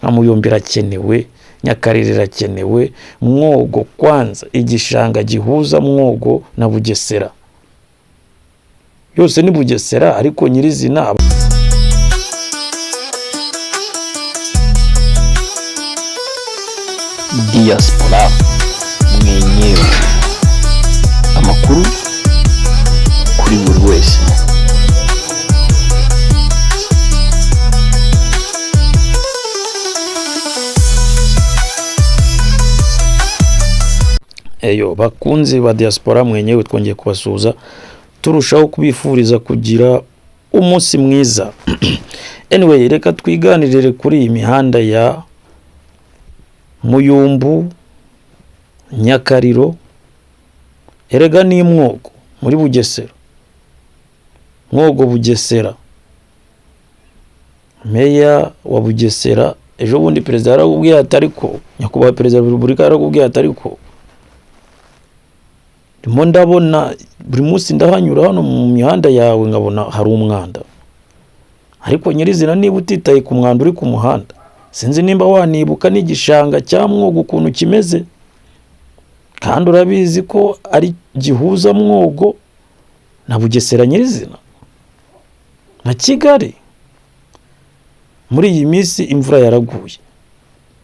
nka Muyumbu irakenewe, Nyakariro irakenewe, Mwogo kwanza igishanga gihuza Mwogo na Bugesera yose ni Bugesera ariko nyirizina Diaspora mwenyewe, amakuru kuri buri wese. Eyo bakunzi ba Diaspora mwenyewe, twongeye kubasuhuza turushaho kubifuriza kugira umunsi mwiza. Anyway, reka twiganirire kuri iyi mihanda ya Muyumbu, Nyakariro, erega ni Mwogo muri Bugesera. Mwogo Bugesera, meya wa Bugesera ejo bundi perezida yarakubwiye atariko, nyakubahwa perezida wa Repubulika yarakubwiye atariko, ndimo ndabona buri munsi ndahanyura hano mu mihanda yawe ngabona hari umwanda, ariko nyirizina niba utitaye ku mwanda uri ku muhanda, sinzi nimba wanibuka n'igishanga cya Mwogo ukuntu kimeze, kandi urabizi ko ari gihuza Mwogo na Bugesera nyirizina na Kigali. Muri iyi minsi imvura yaraguye,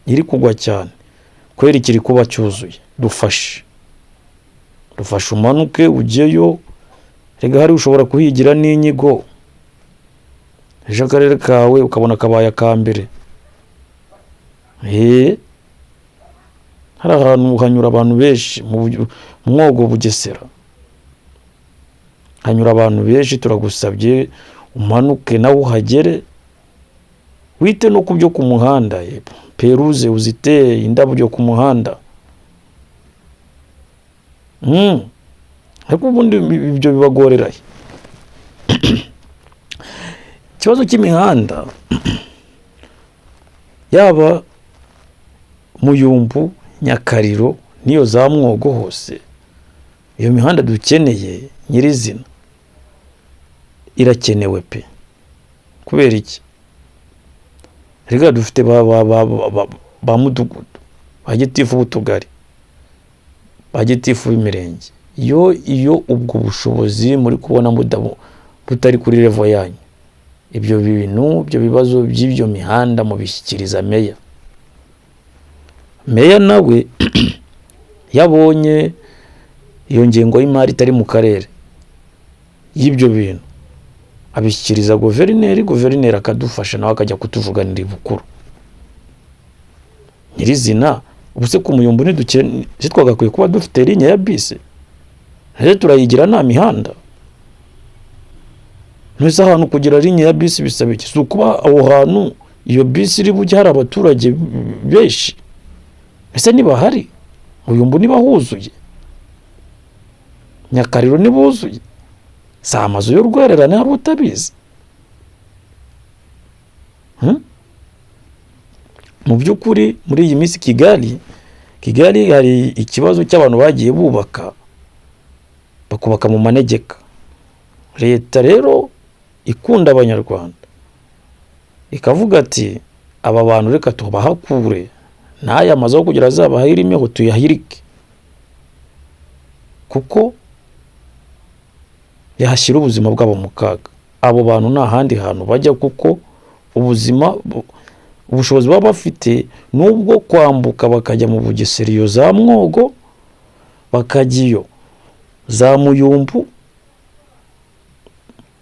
iri kugwa cyane, kweri kiri kuba cyuzuye. Dufashe umanuke ujyeyo, rega hari ushobora kuhigira n'inyigo, ejo akarere kawe ukabona kabaye akambere. Hari ahantu hanyura abantu benshi mu Mwogo Bugesera, hanyura abantu benshi, turagusabye umanuke nawe uhagere, wite no kubyo ku muhanda, peruze uziteye indabyo ku muhanda. Ariko ubundi ibyo bibagorera. Ikibazo cy'imihanda yaba Muyumbu, Nyakariro niyo za Mwogo hose, iyo mihanda dukeneye nyirizina irakenewe pe. Kubera iki? Rega dufite ba mudugudu, ba gitifu b'utugari, ba gitifu b'imirenge, iyo ubwo bushobozi muri kubona butari kuri level yanyu, ibyo bibazo by'ibyo mihanda mubishyikiriza meya. Meya nawe yabonye iyo ngengo y'imari itari mu karere y'ibyo bintu, abishyikiriza guverineri akadufasha, nawe akajya kutuvuganira ibukuru. Nyirizina ubuse ku Muyumbu twagakwiye kuba dufite ligne ya bisi, rero turayigira nta mihanda. Nese ahantu kugira ligne ya bisi bisaba iki? Si ukuba aho hantu iyo bisi iri bujye hari abaturage benshi. Ese niba hari Muyumbu niba huzuye, Nyakariro niba huzuye, si amazu y'urwererane hari utabizi? Mu by'ukuri muri iyi minsi Kigali hari ikibazo cy'abantu bagiye bakubaka mu manegeka. Leta rero ikunda abanyarwanda ikavuga ati aba bantu reka tubahakure, n'aya mazu kugira azabahirimeho tuyahirike, kuko yahashyira ubuzima bwabo mu kaga. Abo bantu nta handi hantu bajya, kuko ubushobozi baba bafite nubwo kwambuka bakajya mu Bugesera iyo za Mwogo, bakajya iyo za Muyumbu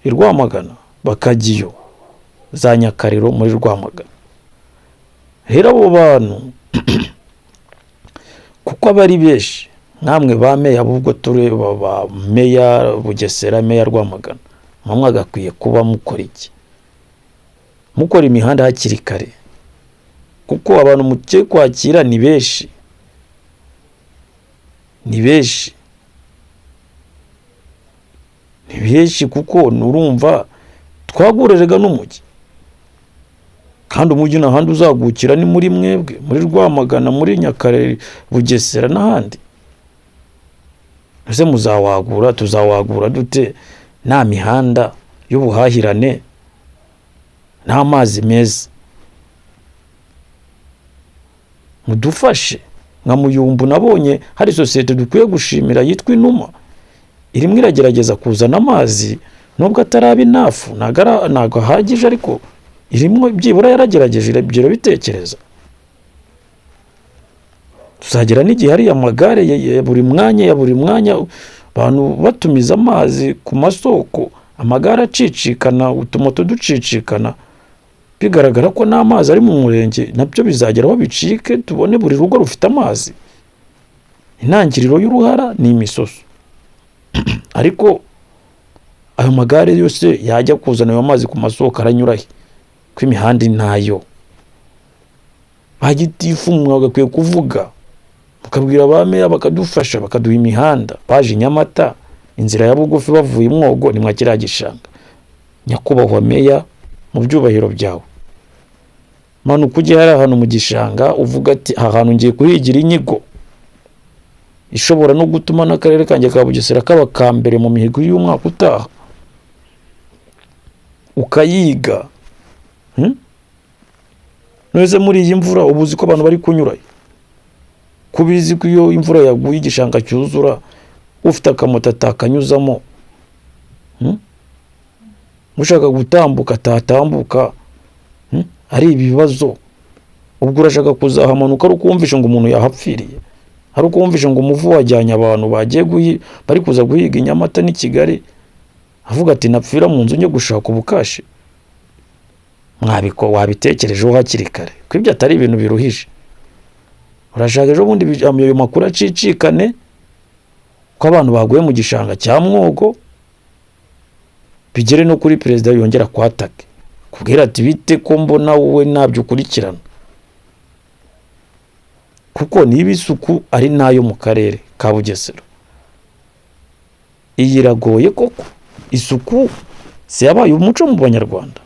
i Rwamagana, bakajya iyo za Nyakariro muri Rwamagana. Rero abo bantu kuko abari benshi, namwe ba meya ahubwo tureba ba meya Bugesera, meya Rwamagana, mamwe agakwiye kuba mukora iki? Mukora imihanda hakiri kare, kuko abantu muke kwakira ni benshi, kuko nurumva twagurerega n'umujyi, kandi umujyi n'ahandi uzagukira ni muri mwebwe, muri Rwamagana, muri Nyakariro, Bugesera n'ahandi. Ese tuzawagura dute nta mihanda y'ubuhahirane, nta mazi meza? mudufashe. Nka Muyumbu nabonye hari sosiyete dukwiye gushimira yitwa Inuma, irimo iragerageza kuzana amazi nubwo ataraba inafu, ntago ahagije, ariko irimo byibura yaragerageje ibyo bitekereza. Tuzagera n'igihe hari amagare ya buri mwanya abantu batumiza amazi ku masoko, amagare acicikana, utumoto ducicikana, bigaragara ko n'amazi ari mu murenge nabyo bizageraho bicike, tubone buri rugo rufite amazi. Intangiriro y'uruhara ni imisoso. Ariko ayo magare yose yajya kuzana ayo mazi ku masoko aranyurahe ko imihanda ntayo? Bagitifu mwagakwiye kuvuga, bakabwira abameya bakadufasha, bakaduha imihanda. Baje Nyamata inzira ya bugufi bavuye Mwogo ni mwakira gishanga. Nyakubahwa meya, mu byubahiro byawe, manuka ujye hari ahantu mu gishanga uvuga ati aha hantu ngiye kuhigira inyigo ishobora no gutuma n'akarere kanjye ka Bugesera kaba kambere mu mihigo y'umwaka utaha, ukayiga. Nose muri iyi mvura ubuzi ko abantu bari kunyura, kubizi ko iyo imvura yaguye igishanga cyuzura ufite akamoto atakanyuzamo, mushaka gutambuka atatambuka, ari ibibazo. Ubwo urashaka kuzahamanuka ari ukumvisha ngo umuntu yahapfiriye, ari ukumvisha ngo umuvu wajyanye abantu bagiye bari kuza guhiga Nyamata ni Kigali, avuga ati napfira mu nzu njye gushaka ubukashi. Mwabiko wabitekerejeho hakiri kare ko ibyo atari ibintu biruhije. Urashaka ejo bundi ayo makuru acicikane ko abantu baguye mu gishanga cya Mwogo, bigere no kuri perezida yongera kwatake kubwira ati bite ko mbona wowe nabyo ukurikirana, kuko niba isuku ari nayo mu karere ka Bugesera. Iyi iragoye koko, isuku si yabaye umuco mu Banyarwanda.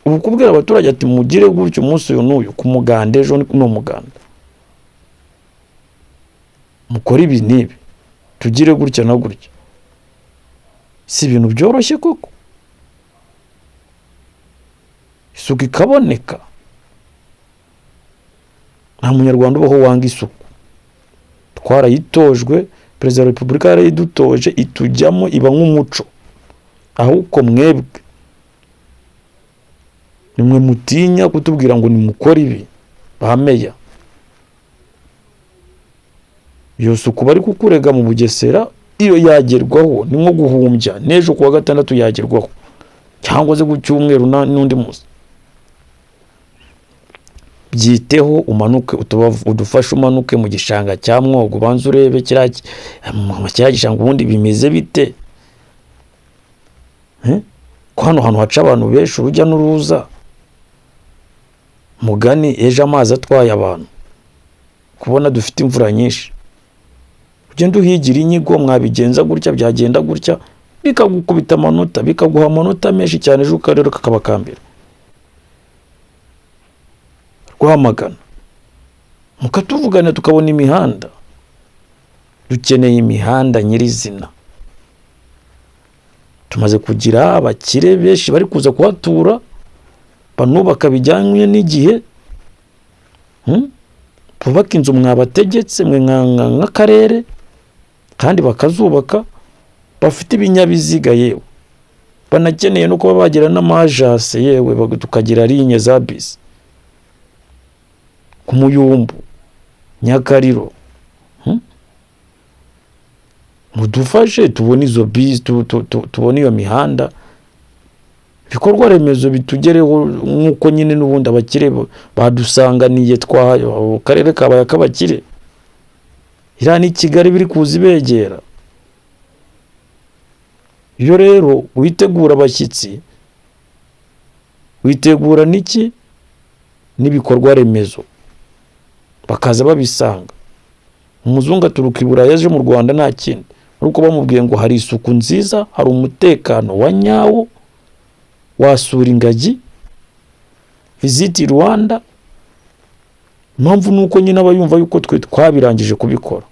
Ubu kubwira abaturage ati mugire gutyo umunsi uyu n'uyu ku muganda, ejo no muganda mukora ibi nibi, tugire gutya na gutya, si ibintu byoroshye koko. Isuku ikaboneka, nta munyarwanda ubaho wanga isuku. Twarayitojwe, perezida wa repubulika yarayidutoje, itujyamo iba nk'umuco. Ahubwo mwebwe nimwe mutinya kutubwira ngo nimukora ibi. Bameya, iyo suku bari kukurega mu Bugesera iyo yagerwaho ni nko guhumbya, n'ejo kuwa gatandatu yagerwaho cyangwa se ku cyumweru n'undi munsi. Byiteho, umanuke udufashe, umanuke mu gishanga cya Mwogo, banza urebe kiriya gishanga ubundi bimeze bite. Ko hano hantu haca abantu benshi urujya n'uruza, mugani ejo amazi atwaye abantu, kubona dufite imvura nyinshi, ugenda uhigira inyigo, mwabigenza gutya byagenda gutya, bikagukubita amanota, bikaguha amanota menshi cyane, ejo karere kakaba kambere. Rwamagana mukatuvugana tukabona imihanda. Dukeneye imihanda nyirizina. Tumaze kugira abakire benshi bari kuza kuhatura, banubaka bijyanye n'igihe. Bubaka inzu mwabategetse mwe nk'akarere, kandi bakazubaka bafite ibinyabiziga, yewe banakeneye no kuba bagira n'amajase, yewe tukagira linye za bisi ku Muyumbu, Nyakariro. Mudufashe tubone izo bisi, tubone iyo mihanda, bikorwa remezo bitugereho nk'uko nyine n'ubundi abakire badusanganiye. Twahaye akarere kabaye ak'abakire, iriya ni Kigali biri kuzibegera. Iyo rero witegura abashyitsi, witegura n'iki n'ibikorwa remezo, bakaza babisanga. Umuzungu aturuka i Burayi aje mu Rwanda nta kindi, ariko bamubwiye ngo hari isuku nziza, hari umutekano wa nyawo, wasura ingagi, visit Rwanda. Impamvu nuko nyine aba yumva yuko twe twabirangije kubikora.